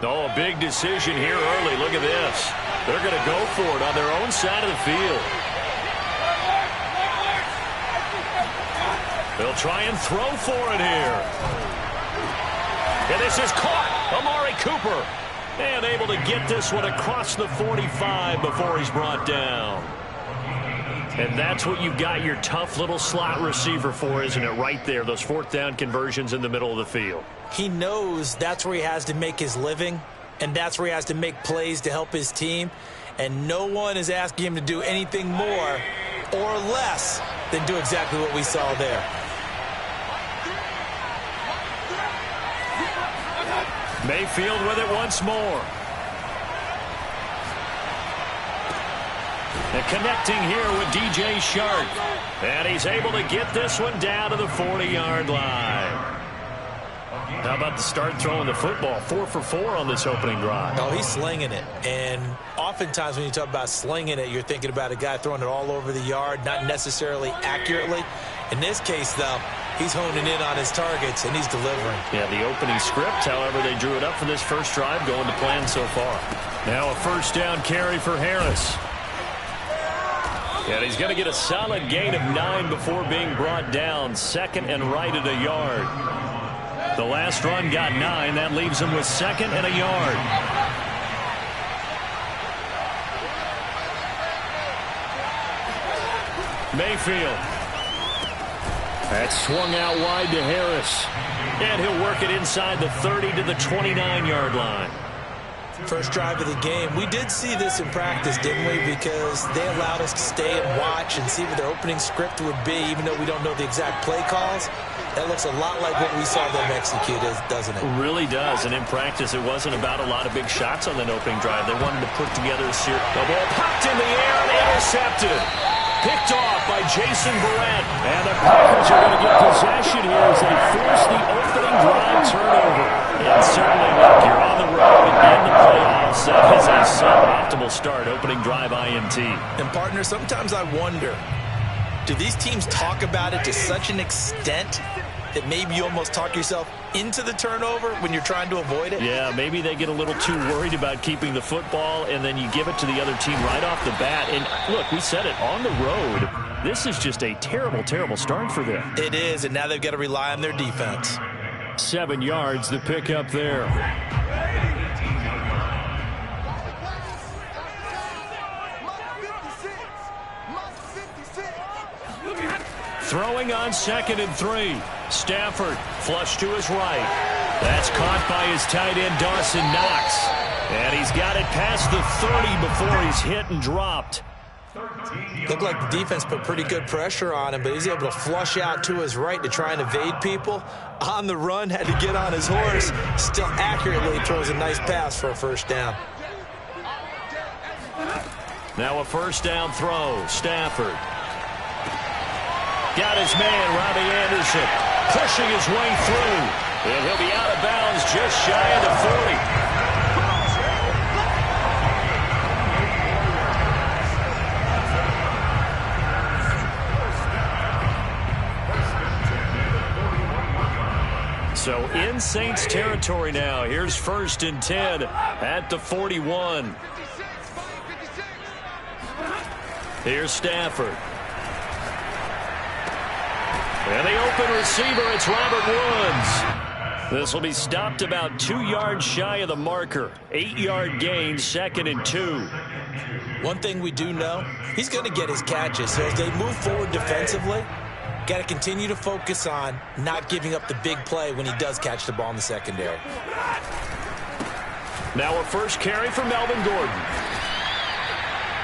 Oh, a big decision here early. Look at this. They're going to go for it on their own side of the field. They'll try and throw for it here. And this is caught. Amari Cooper. And able to get this one across the 45 before he's brought down. And that's what you've got your tough little slot receiver for, isn't it? Right there, those fourth down conversions in the middle of the field. He knows that's where he has to make his living, and that's where he has to make plays to help his team. And no one is asking him to do anything more or less than do exactly what we saw there. Mayfield with it once more. And connecting here with DJ Shark. And he's able to get this one down to the 40-yard line. How about the start throwing the football? 4 for 4 on this opening drive. Oh, he's slinging it. And oftentimes when you talk about slinging it, you're thinking about a guy throwing it all over the yard, not necessarily accurately. In this case, though, he's honing in on his targets, and he's delivering. Yeah, the opening script, however, they drew it up for this first drive, going to plan so far. Now a first down carry for Harris. And he's going to get a solid gain of 9 before being brought down. Second and right at a yard. The last run got 9. That leaves him with second and a yard. Mayfield. That's swung out wide to Harris. And he'll work it inside the 30 to the 29-yard line. First drive of the game. We did see this in practice, didn't we? Because they allowed us to stay and watch and see what their opening script would be, even though we don't know the exact play calls. That looks a lot like what we saw them execute, doesn't it? It really does. And in practice, it wasn't about a lot of big shots on that opening drive. They wanted to put together a series. The ball popped in the air and intercepted. Picked off by Jason Barrett. And the Packers are going to get possession here as they force the opening drive turnover. And certainly, look, you're on the road and the playoffs. That is a suboptimal start. Opening drive INT. And, partner, sometimes I wonder, do these teams talk about it to such an extent that maybe you almost talk yourself into the turnover when you're trying to avoid it? Yeah, maybe they get a little too worried about keeping the football, and then you give it to the other team right off the bat. And, look, we said it, on the road, this is just a terrible, terrible start for them. It is, and now they've got to rely on their defense. 7 yards, the pickup there. Throwing on 2nd and 3. Stafford flush to his right. That's caught by his tight end Dawson Knox. And he's got it past the 30 before he's hit and dropped. Looked like the defense put pretty good pressure on him, but he's able to flush out to his right to try and evade people. On the run, had to get on his horse. Still accurately throws a nice pass for a first down. Now a first down throw. Stafford. Got his man, Robbie Anderson, pushing his way through. And he'll be out of bounds just shy of the 40. So in Saints territory now. Here's 1st and 10 at the 41. Here's Stafford. And the open receiver, it's Robert Woods. This will be stopped about 2 yards shy of the marker. 8-yard gain, 2nd and 2. One thing we do know, he's going to get his catches. So as they move forward defensively, got to continue to focus on not giving up the big play when he does catch the ball in the secondary. Now a first carry for Melvin Gordon.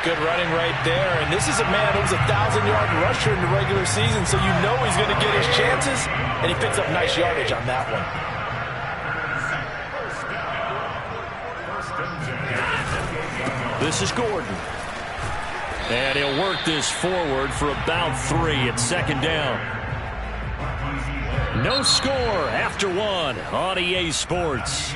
Good running right there, and this is a man who was a 1,000-yard rusher in the regular season, so you know he's going to get his chances, and he picks up nice yardage on that one. This is Gordon. And he'll work this forward for about 3 at 2nd down. No score after 1 on EA Sports.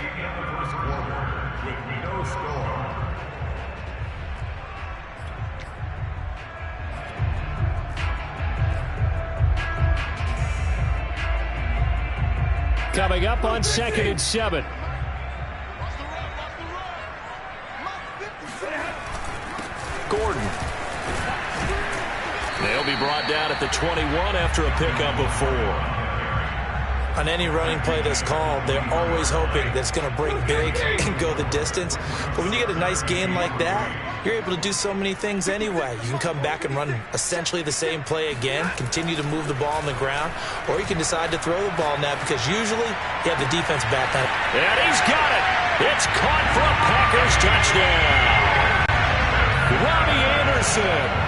Coming up on 2nd and 7. They'll be brought down at the 21 after a pickup of 4. On any running play that's called, they're always hoping that it's going to break big and go the distance. But when you get a nice game like that, you're able to do so many things anyway. You can come back and run essentially the same play again, continue to move the ball on the ground, or you can decide to throw the ball now because usually you have the defense back on it. And he's got it. It's caught for a Packers touchdown. Robbie Anderson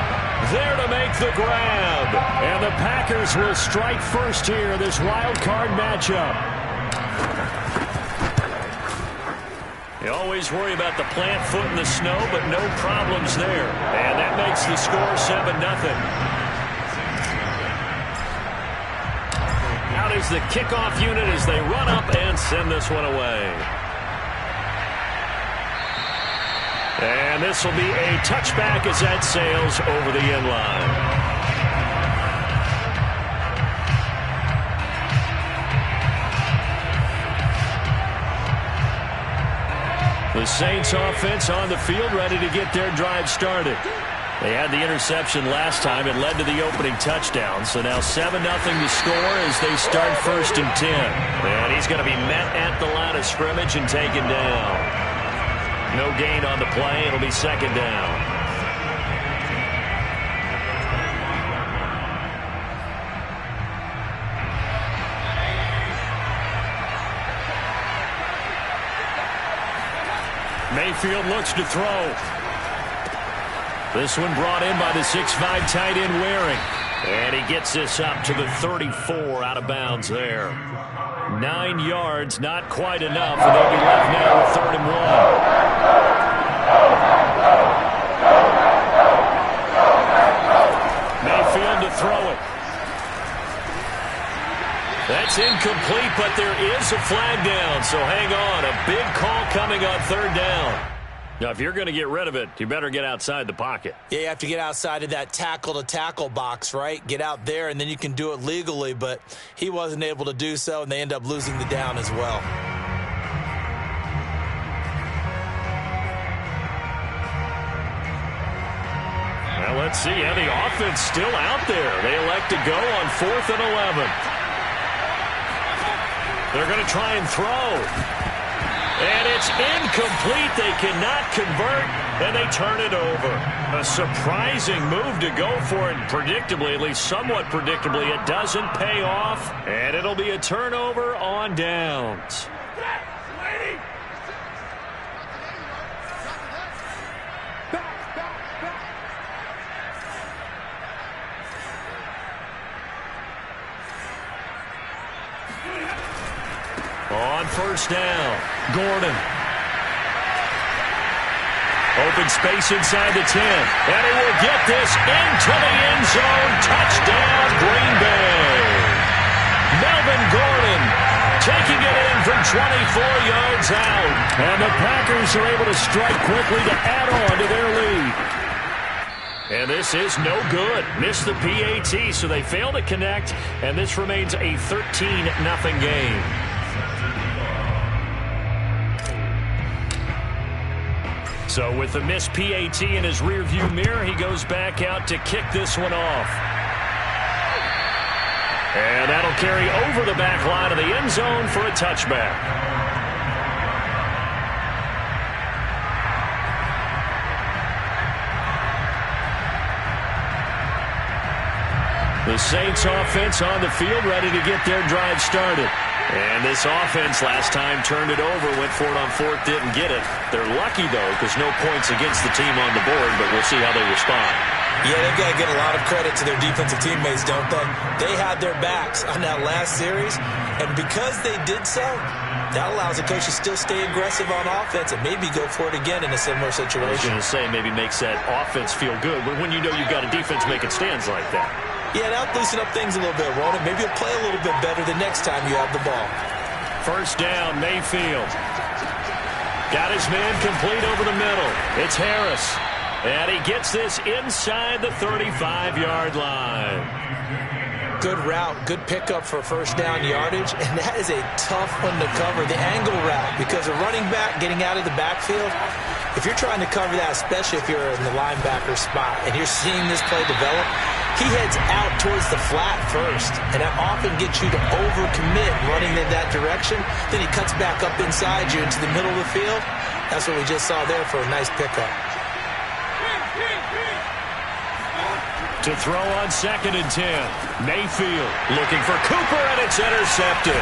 there to make the grab. And the Packers will strike first here in this wild card matchup. You always worry about the plant foot in the snow, but no problems there. And that makes the score 7-0. Out is the kickoff unit as they run up and send this one away. And this will be a touchback as that sails over the end line. The Saints offense on the field ready to get their drive started. They had the interception last time. It led to the opening touchdown. So now 7-0 to score as they start 1st and 10. And he's going to be met at the line of scrimmage and taken down. No gain on the play. It'll be 2nd down. Mayfield looks to throw. This one brought in by the 6'5" tight end Waring. And he gets this up to the 34 out of bounds there. 9 yards, not quite enough, and they'll be left now with 3rd and 1. Mayfield to throw it. That's incomplete, but there is a flag down, so hang on. A big call coming on 3rd down. Now, if you're going to get rid of it, you better get outside the pocket. Yeah, you have to get outside of that tackle-to-tackle box, right? Get out there, and then you can do it legally, but he wasn't able to do so, and they end up losing the down as well. Well, let's see. Yeah, the offense still out there. They elect to go on 4th and 11. They're going to try and throw. And it's incomplete. They cannot convert, and they turn it over. A surprising move to go for it. Predictably, at least somewhat predictably, it doesn't pay off, and it'll be a turnover on downs. On 1st down, Gordon. Open space inside the 10. And he will get this into the end zone. Touchdown, Green Bay. Melvin Gordon taking it in from 24 yards out. And the Packers are able to strike quickly to add on to their lead. And this is no good. Missed the PAT, so they fail to connect. And this remains a 13-0 game. So with the missed PAT in his rearview mirror, he goes back out to kick this one off. And that'll carry over the back line of the end zone for a touchback. The Saints offense on the field ready to get their drive started. And this offense last time turned it over, went for it on 4th, didn't get it. They're lucky, though, because no points against the team on the board, but we'll see how they respond. Yeah, they've got to get a lot of credit to their defensive teammates, don't they? They had their backs on that last series, and because they did so, that allows the coach to still stay aggressive on offense and maybe go for it again in a similar situation. I was going to say maybe makes that offense feel good, but when you know you've got a defense making stands like that. Yeah, that'll loosen up things a little bit, won't it? Maybe you'll play a little bit better the next time you have the ball. 1st down, Mayfield. Got his man complete over the middle. It's Harris. And he gets this inside the 35-yard line. Good route, good pickup for 1st down yardage, and that is a tough one to cover, the angle route, because a running back getting out of the backfield, If you're trying to cover that, especially if you're in the linebacker spot, and you're seeing this play develop, he heads out towards the flat first, and that often gets you to overcommit running in that direction. Then he cuts back up inside you into the middle of the field. That's what we just saw there for a nice pickup. To throw on 2nd and 10. Mayfield looking for Cooper, and it's intercepted.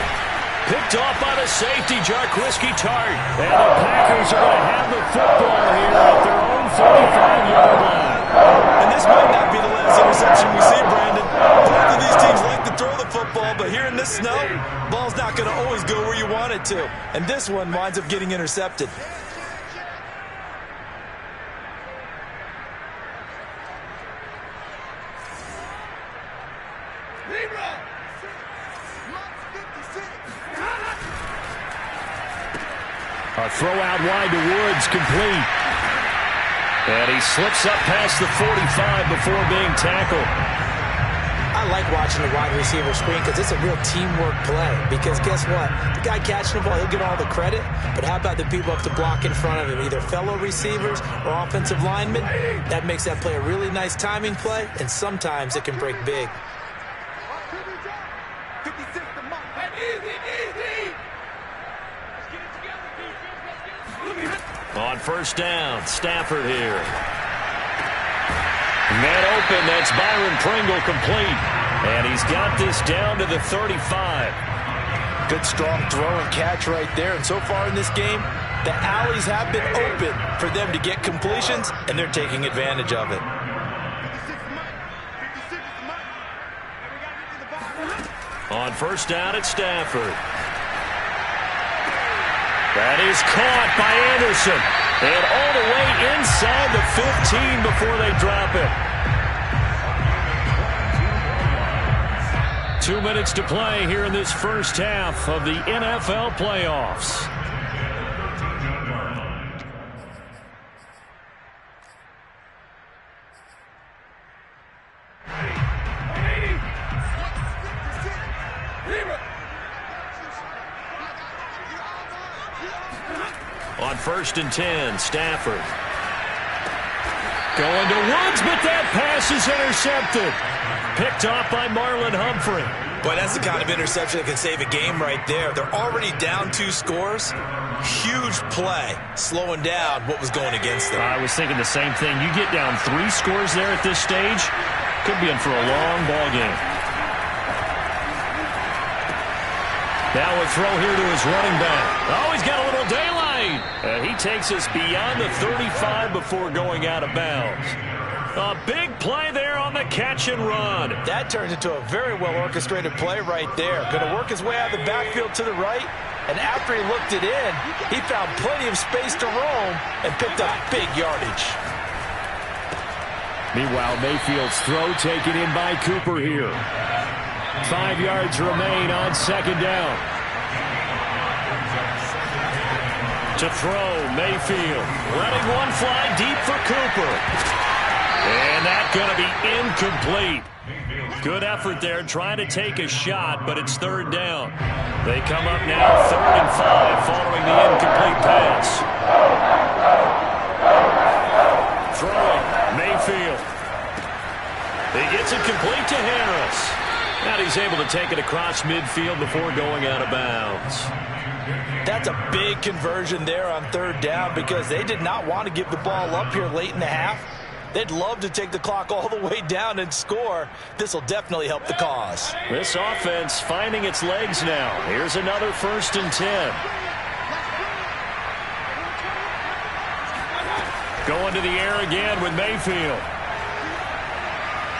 Picked off by the safety, Jarquiski Tart. And the Packers are going to have the football here at their own 45-yard line. And this might not be the last interception we see, Brandon. Both of these teams like to throw the football, but here in this snow, ball's not going to always go where you want it to. And this one winds up getting intercepted. A throw out wide to Woods, complete. And he slips up past the 45 before being tackled. I like watching the wide receiver screen because it's a real teamwork play. Because guess what? The guy catching the ball, he'll get all the credit. But how about the people up to block in front of him, either fellow receivers or offensive linemen? That makes that play a really nice timing play, and sometimes it can break big. On 1st down, Stafford here. Man open, that's Byron Pringle, complete. And he's got this down to the 35. Good strong throw and catch right there. And so far in this game, the alleys have been open for them to get completions, and they're taking advantage of it. On 1st down, it's Stafford. That is caught by Anderson. And all the way inside the 15 before they drop it. 2 minutes to play here in this first half of the NFL playoffs. On 1st and 10, Stafford. Going to Woods, but that pass is intercepted. Picked off by Marlon Humphrey. Boy, that's the kind of interception that can save a game right there. They're already down 2 scores. Huge play, slowing down what was going against them. I was thinking the same thing. You get down 3 scores there at this stage, could be in for a long ball game. Now a throw here to his running back. Oh, he's got a little daylight. And he takes us beyond the 35 before going out of bounds. A big play there on the catch and run. That turns into a very well-orchestrated play right there. Going to work his way out of the backfield to the right. And after he looked it in, he found plenty of space to roam and picked up big yardage. Meanwhile, Mayfield's throw taken in by Cooper here. 5 yards remain on 2nd down. To throw, Mayfield. Letting one fly deep for Cooper. And that's going to be incomplete. Good effort there, trying to take a shot, but it's 3rd down. They come up now 3rd and 5 following the incomplete pass. Throwing, Mayfield. He gets it complete to Harris. And he's able to take it across midfield before going out of bounds. That's a big conversion there on 3rd down because they did not want to give the ball up here late in the half. They'd love to take the clock all the way down and score. This will definitely help the cause. This offense finding its legs now. Here's another 1st and 10. Going to the air again with Mayfield.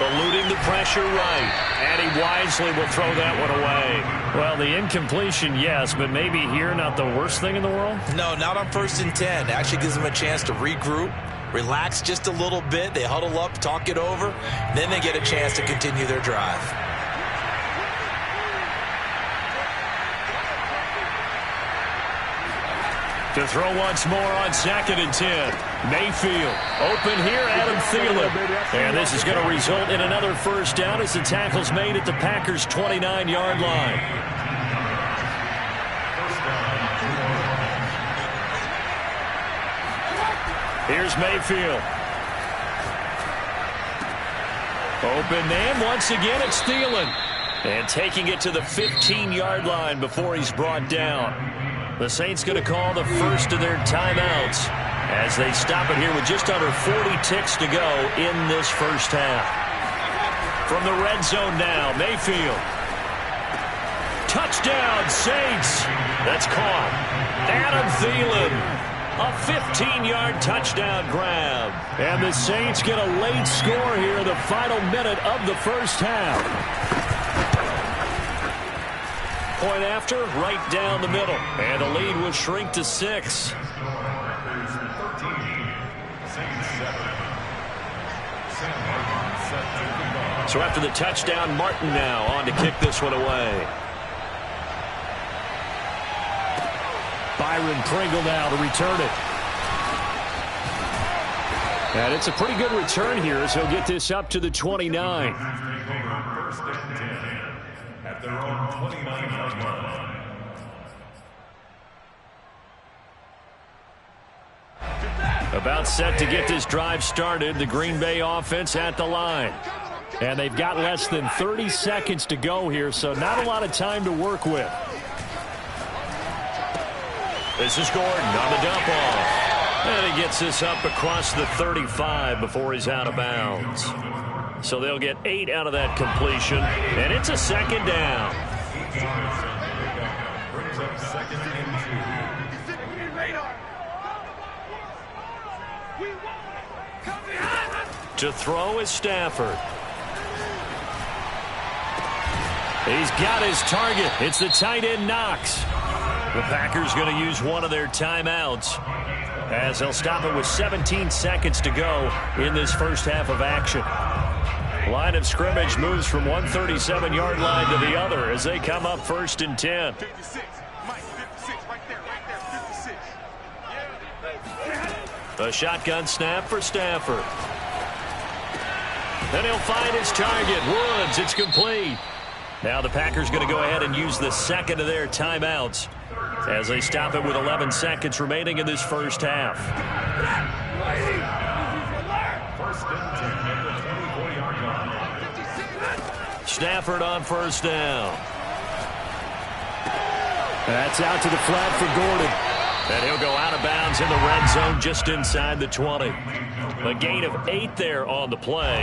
Eluding the pressure right. And he wisely will throw that one away. Well, the incompletion, yes, but maybe here not the worst thing in the world? No, not on 1st and 10. Actually gives them a chance to regroup, relax just a little bit. They huddle up, talk it over. Then they get a chance to continue their drive. To throw once more on 2nd and 10. Mayfield open here, Adam Thielen. And this is going to result in another 1st down as the tackle's made at the Packers' 29-yard line. Here's Mayfield. Open man. Once again, it's Thielen. And taking it to the 15-yard line before he's brought down. The Saints going to call the first of their timeouts as they stop it here with just under 40 ticks to go in this first half. From the red zone now, Mayfield. Touchdown, Saints. That's caught. Adam Thielen. A 15-yard touchdown grab. And the Saints get a late score here in the final minute of the first half. Point after, right down the middle. And the lead will shrink to 6. So after the touchdown, Martin now on to kick this one away. Byron Pringle now to return it. And it's a pretty good return here as he'll get this up to the 29. At their own 29-yard line. About set to get this drive started. The Green Bay offense at the line. And they've got less than 30 seconds to go here, so not a lot of time to work with. This is Gordon on the dump off. And he gets this up across the 35 before he's out of bounds. So they'll get 8 out of that completion, and it's a second down. To throw is Stafford. He's got his target. It's the tight end Knox. The Packers going to use one of their timeouts as they'll stop it with 17 seconds to go in this first half of action. Line of scrimmage moves from one 37-yard line to the other as they come up 1st and 10. 56. Mike, 56, right there, 56. A shotgun snap for Stafford. Then he'll find his target. Woods, it's complete. Now the Packers going to go ahead and use the second of their timeouts as they stop it with 11 seconds remaining in this first half. Stafford on 1st down. That's out to the flat for Gordon. And he'll go out of bounds in the red zone just inside the 20. A gain of 8 there on the play.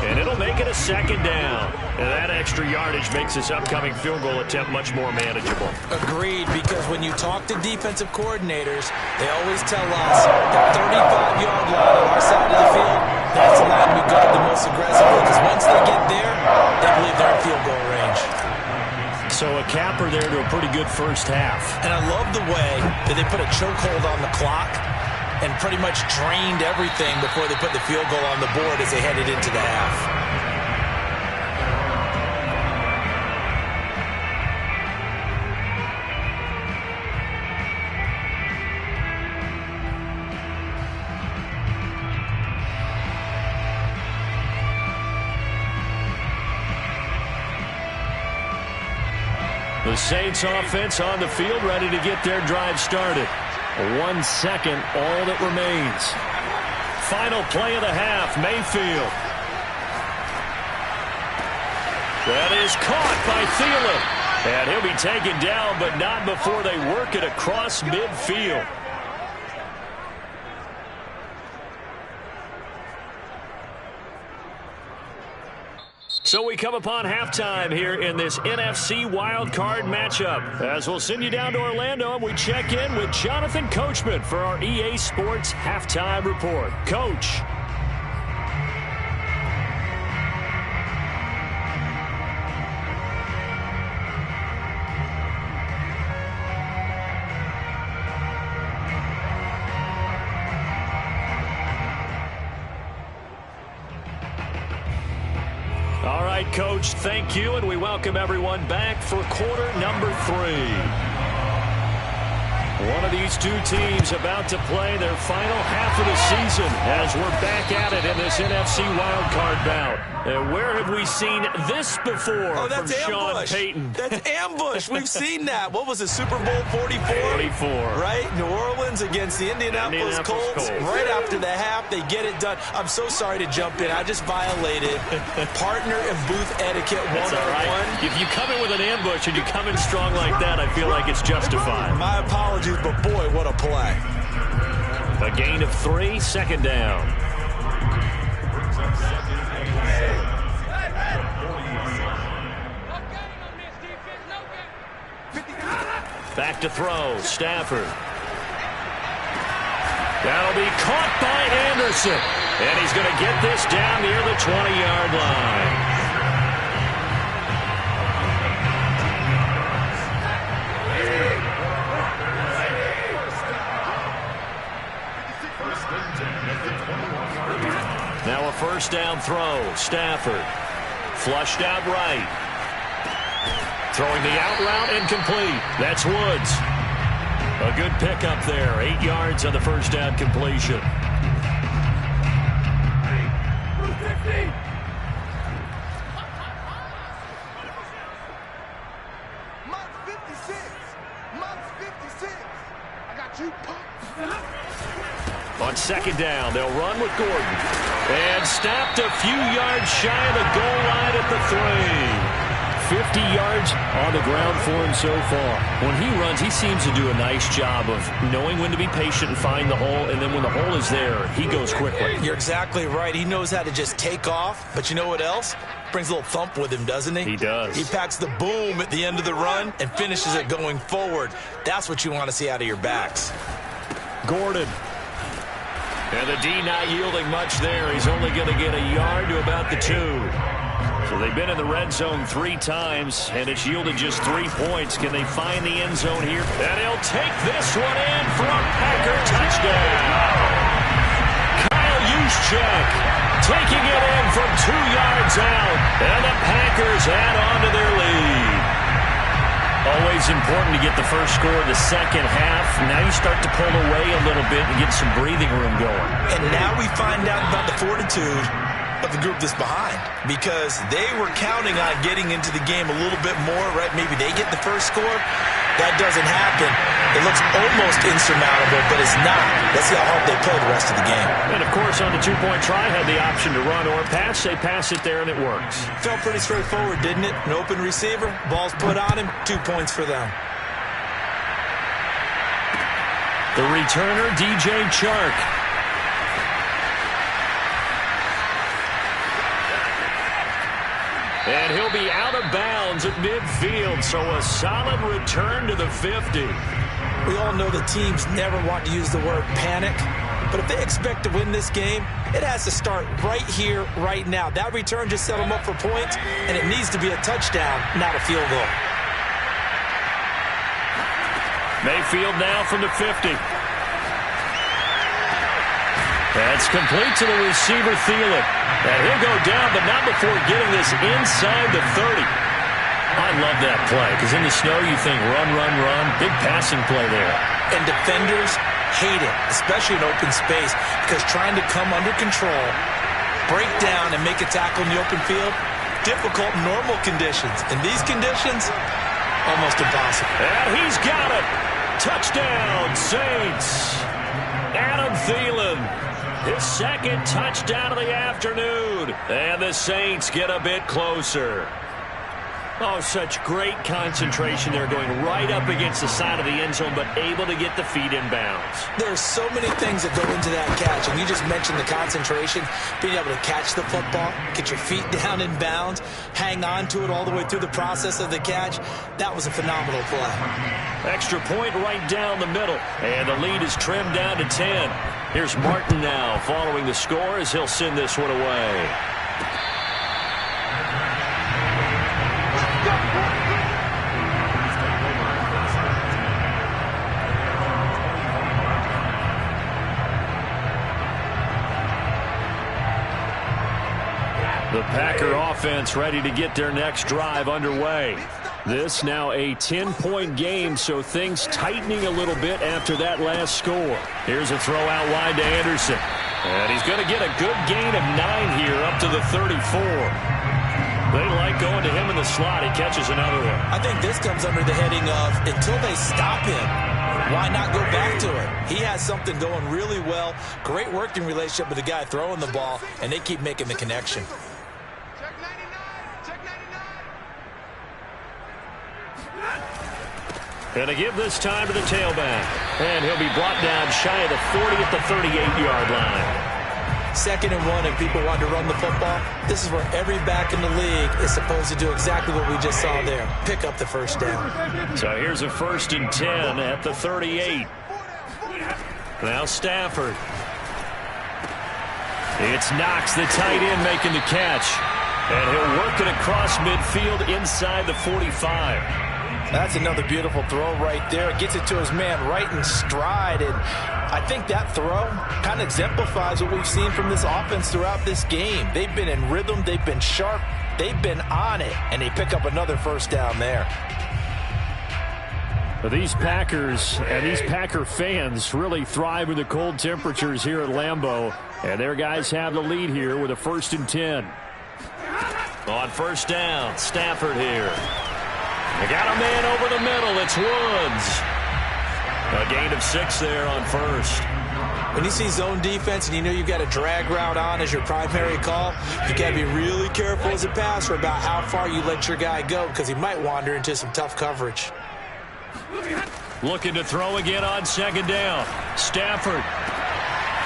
And it'll make it a second down. And that extra yardage makes this upcoming field goal attempt much more manageable. Agreed, because when you talk to defensive coordinators, they always tell us the 35-yard line on our side of the field, that's the line we guard the most aggressively, because once they get there, they believe they're in field goal range. So a capper there to a pretty good first half. And I love the way that they put a chokehold on the clock and pretty much drained everything before they put the field goal on the board as they headed into the half. The Saints offense on the field ready to get their drive started. 1 second, all that remains. Final play of the half, Mayfield. That is caught by Thielen. And he'll be taken down, but not before they work it across midfield. So we come upon halftime here in this NFC wildcard matchup. As we'll send you down to Orlando, and we check in with Jonathan Coachman for our EA Sports Halftime Report. Coach. All right, Coach, thank you, and we welcome everyone back for quarter number 3. One of these two teams about to play their final half of the season as we're back at it in this NFC wildcard bout. And where have we seen this before from Sean Payton? That's ambush. We've seen that. What was it, Super Bowl 44? 44. Right? New Orleans against the Indianapolis Colts. Right after the half, they get it done. I'm so sorry to jump in. I just violated partner and booth etiquette 101. That's all right. If you come in with an ambush and you come in strong like that, I feel like it's justified. My apologies, but boy, what a play. A gain of 3, second down. Back to throw, Stafford. That'll be caught by Anderson. And he's going to get this down near the 20-yard line. Now a first down throw. Stafford. Flushed out right. Throwing the out route incomplete. That's Woods. A good pickup there. 8 yards on the first down completion. On second down, they'll run with Gordon. And stopped a few yards shy of the goal line at the 3. 50 yards on the ground for him so far. When he runs, he seems to do a nice job of knowing when to be patient and find the hole, and then when the hole is there, he goes quickly. You're exactly right. He knows how to just take off, but you know what else? Brings a little thump with him, doesn't he? He does. He packs the boom at the end of the run and finishes it going forward. That's what you want to see out of your backs. Gordon. And the D not yielding much there. He's only going to get a yard to about the 2. So they've been in the red zone 3 times, and it's yielded just 3 points. Can they find the end zone here? And he'll take this one in for a Packer touchdown. Kyle Juszczyk taking it in from 2 yards out, and the Packers add on to their lead. Always important to get the first score of the second half. Now you start to pull away a little bit and get some breathing room going. And now we find out about the fortitude of the group that's behind, because they were counting on getting into the game a little bit more, right? Maybe they get the first score. That doesn't happen. It looks almost insurmountable, but it's not. Let's see how hard they play the rest of the game. And, of course, on the 2-point try, had the option to run or pass. They pass it there, and it works. Felt pretty straightforward, didn't it? An open receiver, ball's put on him, 2 points for them. The returner, DJ Chark. And he'll be out of bounds at midfield, so a solid return to the 50. We all know the teams never want to use the word panic, but if they expect to win this game, it has to start right here, right now. That return just set them up for points, and it needs to be a touchdown, not a field goal. Mayfield now from the 50. That's complete to the receiver, Thielen. And he'll go down, but not before getting this inside the 30. I love that play, because in the snow you think run, run, run. Big passing play there. And defenders hate it, especially in open space, because trying to come under control, break down, and make a tackle in the open field, difficult in normal conditions. In these conditions, almost impossible. And he's got it. Touchdown, Saints. Adam Thielen. His second touchdown of the afternoon. And the Saints get a bit closer. Oh, such great concentration there, going right up against the side of the end zone, but able to get the feet in bounds. There's so many things that go into that catch, and you just mentioned the concentration, being able to catch the football, get your feet down in bounds, hang on to it all the way through the process of the catch. That was a phenomenal play. Extra point right down the middle, and the lead is trimmed down to 10. Here's Martin now following the score as he'll send this one away. The Packer offense ready to get their next drive underway. This now a 10-point game, so things tightening a little bit after that last score. Here's a throw out wide to Anderson. And he's going to get a good gain of 9 here up to the 34. They like going to him in the slot. He catches another one. I think this comes under the heading of until they stop him, why not go back to it? He has something going really well. Great working relationship with the guy throwing the ball, and they keep making the connection. Check 99. Check 99. Going to give this time to the tailback. And he'll be brought down shy of the 40 at the 38-yard line. 2nd and 1, and people want to run the football. This is where every back in the league is supposed to do exactly what we just saw there. Pick up the first down. So here's a 1st and 10 at the 38. Now Stafford. It's Knox, the tight end, making the catch. And he'll work it across midfield inside the 45. That's another beautiful throw right there. Gets it to his man right in stride. And I think that throw kind of exemplifies what we've seen from this offense throughout this game. They've been in rhythm. They've been sharp. They've been on it. And they pick up another first down there. These Packers and these Packer fans really thrive in the cold temperatures here at Lambeau. And their guys have the lead here with a 1st and 10. On first down, Stafford here. They got a man over the middle. It's Woods. A gain of 6 there on first. When you see zone defense and you know you've got a drag route on as your primary call, you got to be really careful as a passer about how far you let your guy go because he might wander into some tough coverage. Looking to throw again on 2nd down. Stafford.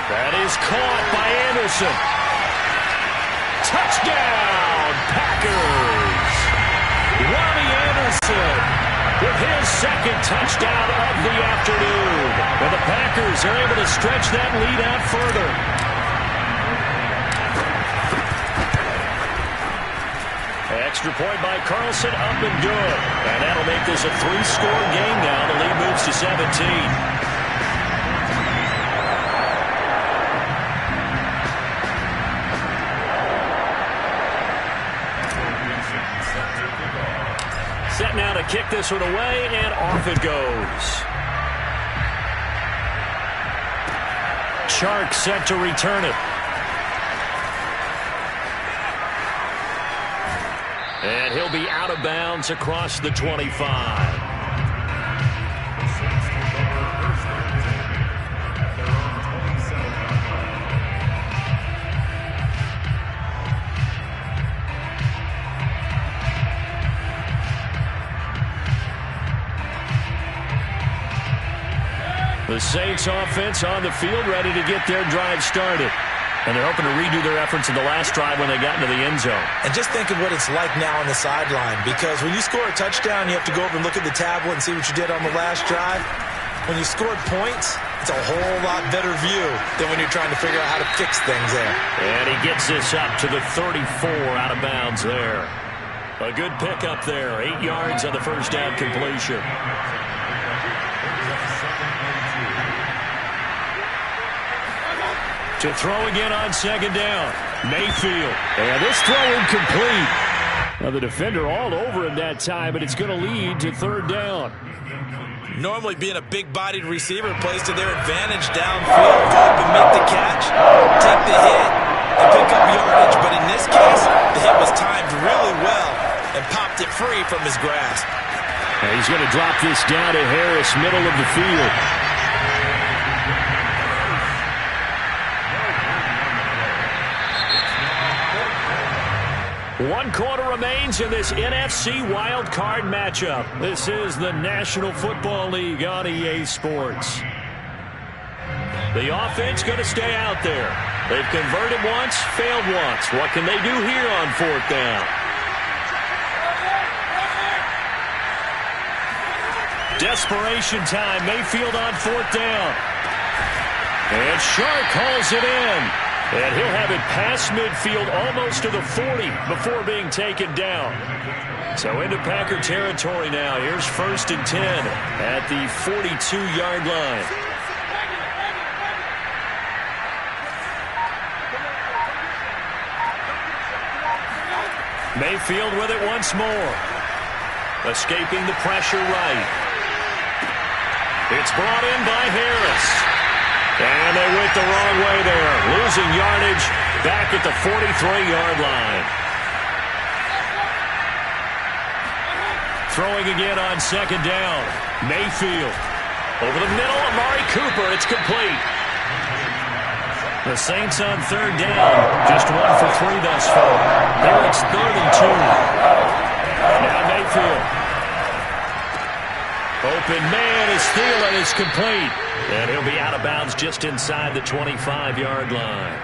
That is caught by Anderson. Touchdown, Packers. Ronnie Anderson with his 2nd touchdown of the afternoon. And the Packers are able to stretch that lead out further. Extra point by Carlson, up and good. And that'll make this a 3-score game now. The lead moves to 17. Set now to kick this one away, and off it goes. Chark set to return it. And he'll be out of bounds across the 25. The Saints offense on the field, ready to get their drive started. And they're hoping to redo their efforts in the last drive when they got into the end zone. And just think of what it's like now on the sideline, because when you score a touchdown, you have to go over and look at the tablet and see what you did on the last drive. When you scored points, it's a whole lot better view than when you're trying to figure out how to fix things there. And he gets this up to the 34, out of bounds there. A good pickup there, 8 yards on the first down completion. To throw again on 2nd down. Mayfield. And this throw incomplete. Now the defender all over him that time, but it's going to lead to 3rd down. Normally being a big-bodied receiver plays to their advantage downfield. Go up and make the catch, take the hit, and pick up yardage. But in this case, the hit was timed really well and popped it free from his grasp. And he's going to drop this down to Harris, middle of the field. One quarter remains in this NFC wild card matchup. This is the National Football League on EA Sports. The offense going to stay out there. They've converted once, failed once. What can they do here on 4th down? Desperation time. Mayfield on 4th down. And Shark hauls it in. And he'll have it past midfield almost to the 40 before being taken down. So into Packer territory now. Here's 1st and 10 at the 42-yard line. Mayfield with it once more. Escaping the pressure right. It's brought in by Harris. And they went the wrong way there. Losing yardage back at the 43-yard line. Throwing again on second down. Mayfield. Over the middle, Amari Cooper. It's complete. The Saints on third down. Just 1 for 3 thus far. There it's 3rd and 2. Now Mayfield. Open man is Thielen is complete. And he'll be out of bounds just inside the 25-yard line.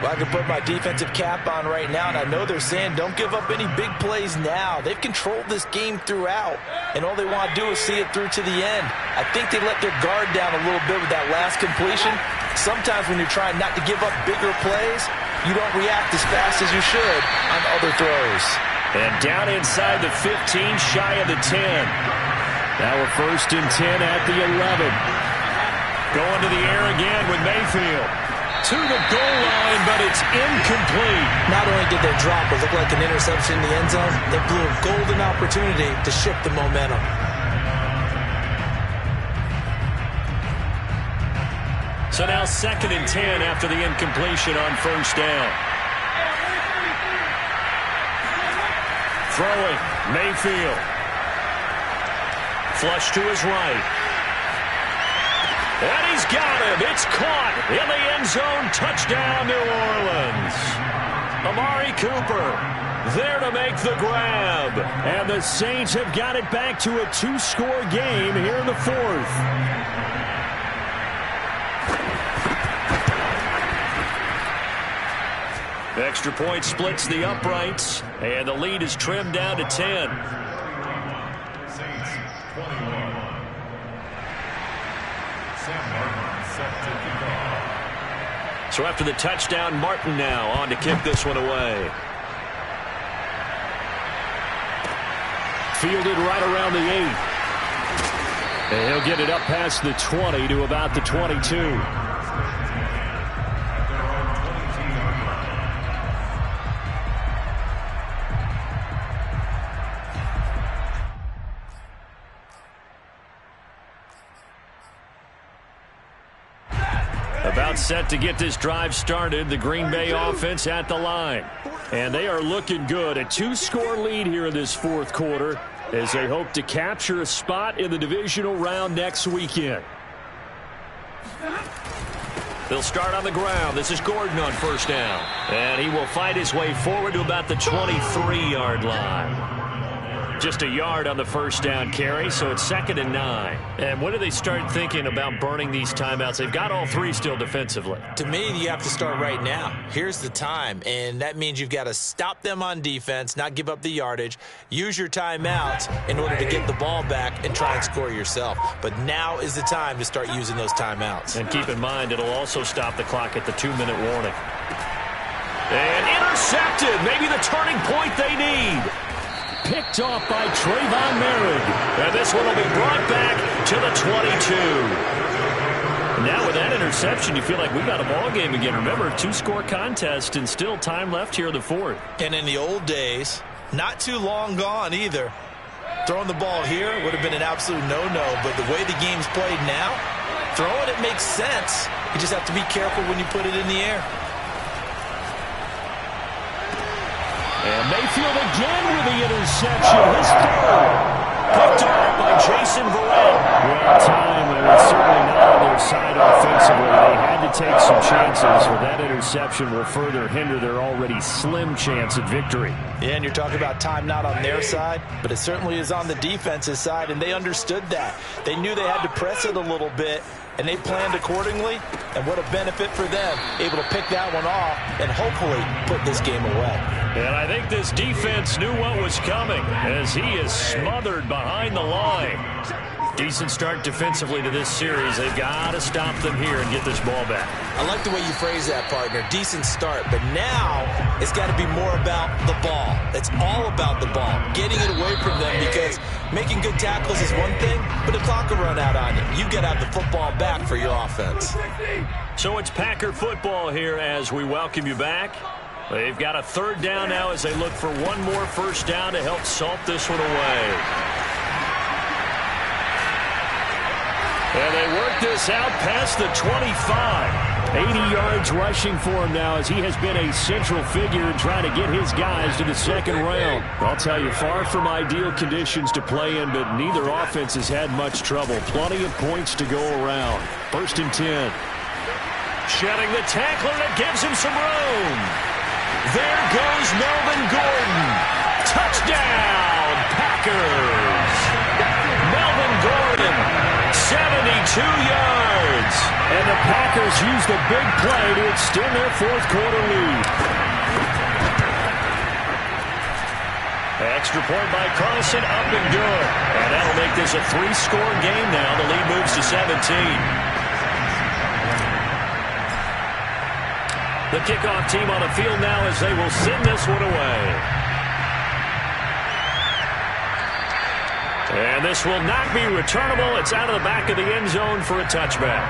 Well, I can put my defensive cap on right now, and I know they're saying don't give up any big plays now. They've controlled this game throughout, and all they want to do is see it through to the end. I think they let their guard down a little bit with that last completion. Sometimes when you're trying not to give up bigger plays, you don't react as fast as you should on other throws. And down inside the 15, shy of the 10. Now we're 1st and 10 at the 11. Going to the air again with Mayfield. To the goal line, but it's incomplete. Not only did they drop what looked like an interception in the end zone, they blew a golden opportunity to shift the momentum. So now 2nd and 10 after the incompletion on 1st down. Throwing, Mayfield. Flush to his right. And he's got him. It's caught in the end zone. Touchdown, New Orleans. Amari Cooper there to make the grab. And the Saints have got it back to a 2-score game here in the 4th. Extra point splits the uprights. And the lead is trimmed down to 10. So after the touchdown, Martin now on to kick this one away. Fielded right around the 8. And he'll get it up past the 20 to about the 22. About set to get this drive started. The Green Bay offense at the line. And they are looking good. A 2-score lead here in this 4th quarter as they hope to capture a spot in the divisional round next weekend. They'll start on the ground. This is Gordon on 1st down. And he will fight his way forward to about the 23-yard line. Just a yard on the 1st down carry, so it's 2nd and 9. And when do they start thinking about burning these timeouts? They've got all 3 still defensively. To me, you have to start right now. Here's the time, and that means you've got to stop them on defense, not give up the yardage, use your timeouts in order to get the ball back and try and score yourself. But now is the time to start using those timeouts. And keep in mind, it'll also stop the clock at the 2-minute warning. And intercepted, maybe the turning point they need. Picked off by Trayvon Merritt. And this one will be brought back to the 22. Now with that interception, you feel like we've got a ball game again. Remember, 2-score contest and still time left here in the 4th. And in the old days, not too long gone either. Throwing the ball here would have been an absolute no-no, but the way the game's played now, throwing it makes sense. You just have to be careful when you put it in the air. And Mayfield again with the interception. His 3rd. Picked off by Jason Verrett. Well, time was certainly not on their side offensively. They had to take some chances, where that interception will further hinder their already slim chance at victory. Yeah, and you're talking about time not on their side, but it certainly is on the defense's side, and they understood that. They knew they had to press it a little bit, and they planned accordingly, and what a benefit for them, able to pick that one off and hopefully put this game away. And I think this defense knew what was coming as he is smothered behind the line. Decent start defensively to this series. They've got to stop them here and get this ball back. I like the way you phrase that, partner. Decent start, but now it's got to be more about the ball. It's all about the ball, getting it away from them, because making good tackles is one thing, but the clock will run out on you. You've got to have the football back for your offense. So it's Packer football here as we welcome you back. They've got a third down now as they look for one more first down to help salt this one away. And they work this out past the 25. 80 yards rushing for him now as he has been a central figure in trying to get his guys to the second round. I'll tell you, far from ideal conditions to play in, but neither offense has had much trouble. Plenty of points to go around. 1st and 10. Shedding the tackler, that gives him some room. There goes Melvin Gordon. Touchdown, Packers. Melvin Gordon, 72 yards. And the Packers use the big play to extend their fourth quarter lead. Extra point by Carlson, up and good. And that'll make this a 3-score game now. The lead moves to 17. The kickoff team on the field now as they will send this one away. And this will not be returnable. It's out of the back of the end zone for a touchback.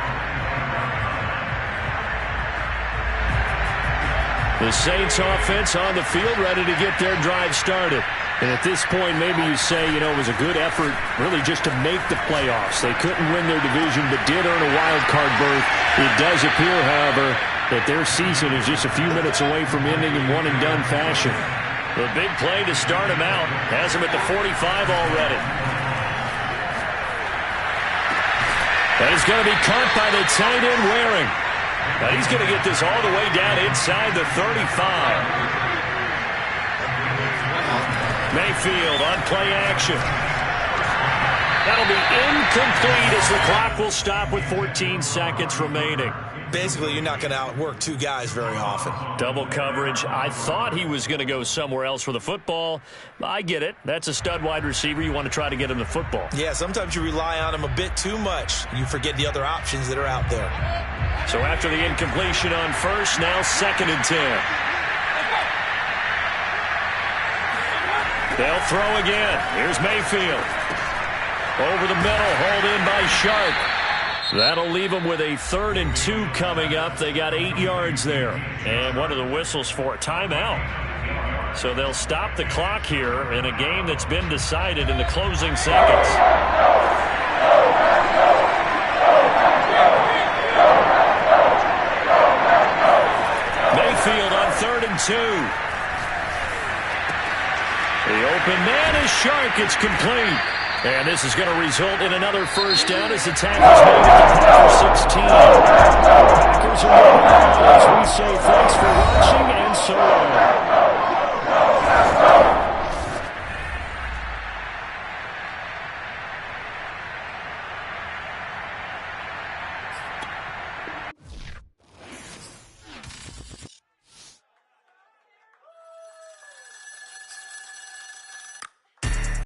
The Saints offense on the field ready to get their drive started. And at this point, maybe you say, it was a good effort really just to make the playoffs. They couldn't win their division but did earn a wild card berth. It does appear, however, that their season is just a few minutes away from ending in one-and-done fashion. The big play to start him out has him at the 45 already. That is going to be caught by the tight end Waring. Now he's going to get this all the way down inside the 35. Mayfield on play action. That'll be incomplete as the clock will stop with 14 seconds remaining. Basically, you're not going to outwork two guys very often. Double coverage. I thought he was going to go somewhere else for the football. I get it. That's a stud wide receiver. You want to try to get him the football. Yeah, sometimes you rely on him a bit too much. You forget the other options that are out there. So after the incompletion on first, now 2nd and 10. They'll throw again. Here's Mayfield. Over the middle, hauled in by Sharp. That'll leave them with a 3rd and 2 coming up. They got 8 yards there. And what are the whistles for? Timeout. So they'll stop the clock here in a game that's been decided in the closing seconds. Mayfield on 3rd and 2. The open man is Shark. It's complete. And this is going to result in another first down as the tackle's made at the Packers 16. Packers are moving on as we say thanks for watching and so long.